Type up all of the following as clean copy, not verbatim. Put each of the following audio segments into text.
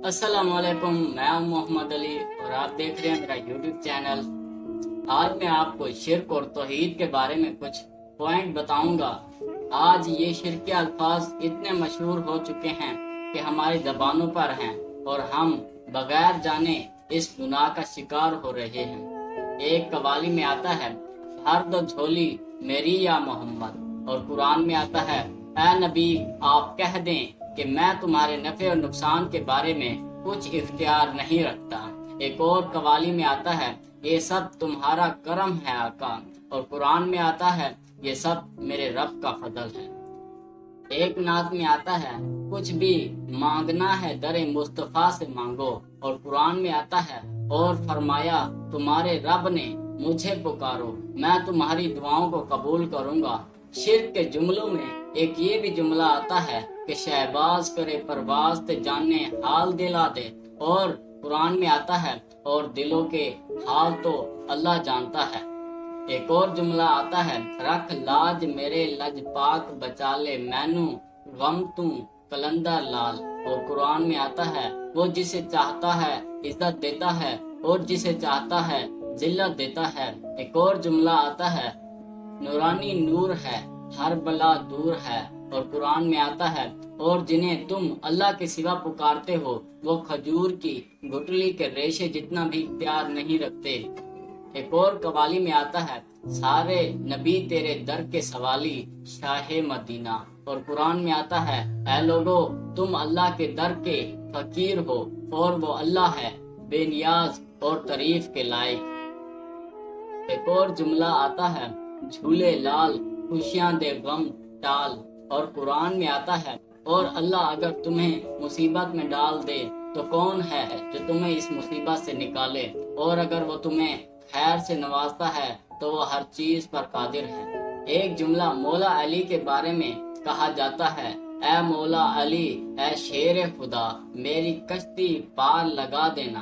अस्सलाम वालेकुम, मैं हूं मोहम्मद अली और आप देख रहे हैं मेरा यूट्यूब चैनल। आज मैं आपको शिर्क और तौहीद के बारे में कुछ पॉइंट बताऊंगा। आज ये शिर्क के अल्फाज इतने मशहूर हो चुके हैं कि हमारी ज़बानों पर हैं और हम बगैर जाने इस गुनाह का शिकार हो रहे हैं। एक कवाली में आता है, भर दो झोली मेरी या मोहम्मद, और कुरान में आता है, ऐ नबी आप कह दें कि मैं तुम्हारे नफे और नुकसान के बारे में कुछ इख्तियार नहीं रखता। एक और कवाली में आता है, ये सब तुम्हारा करम है आका, और कुरान में आता है, ये सब मेरे रब का फजल है। एक नात में आता है, कुछ भी मांगना है दरे मुस्तफा से मांगो, और कुरान में आता है, और फरमाया तुम्हारे रब ने मुझे पुकारो, मैं तुम्हारी दुआओं को कबूल करूंगा। शिर्क के जुमलों में एक ये भी जुमला आता है कि शहबाज करे परवाज ते जाने हाल दिला दे, और कुरान में आता है, और दिलों के हाल तो अल्लाह जानता है। एक और जुमला आता है, रख लाज मेरे लजपाक बचा ले मैनू गम तू कलंदर लाल, और कुरान में आता है, वो जिसे चाहता है इज्जत देता है और जिसे चाहता है जिल्लत देता है। एक और जुमला आता है, नूरानी नूर है हर बला दूर है, और कुरान में आता है, और जिन्हें तुम अल्लाह के सिवा पुकारते हो वो खजूर की गुठली के रेशे जितना भी प्यार नहीं रखते। एक और कवाली में आता है, सारे नबी तेरे दर के सवाली शाहे मदीना, और कुरान में आता है, ऐ लोगो तुम अल्लाह के दर के फकीर हो और वो अल्लाह है बेनियाज और तारीफ के लायक। एक और जुमला आता है, झूले लाल खुशियां दे गम टाल, और कुरान में आता है, और अल्लाह अगर तुम्हें मुसीबत में डाल दे तो कौन है जो तुम्हें इस मुसीबत से निकाले, और अगर वो तुम्हें खैर से नवाजता है तो वो हर चीज पर कादिर है। एक जुमला मौला अली के बारे में कहा जाता है, ऐ मौला अली ऐ शेर खुदा मेरी कश्ती पार लगा देना,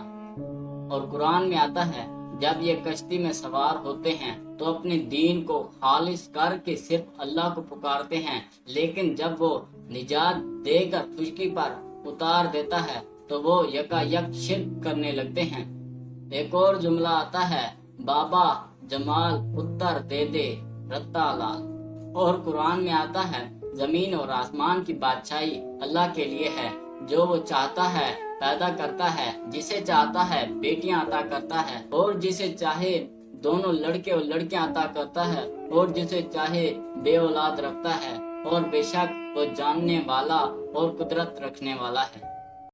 और कुरान में आता है, जब ये कश्ती में सवार होते हैं तो अपने दीन को खालिस करके सिर्फ अल्लाह को पुकारते हैं, लेकिन जब वो निजात देकर खुशकी पर उतार देता है तो वो यकायक शिर्क करने लगते हैं। एक और जुमला आता है, बाबा जमाल पुत्र दे दे रत्ता लाल, और कुरान में आता है, जमीन और आसमान की बादशाही अल्लाह के लिए है, जो वो चाहता है पैदा करता है, जिसे चाहता है बेटियां अता करता है, और जिसे चाहे दोनों लड़के और लड़कियां अता करता है, और जिसे चाहे बे औलाद रखता है, और बेशक वो जानने वाला और कुदरत रखने वाला है।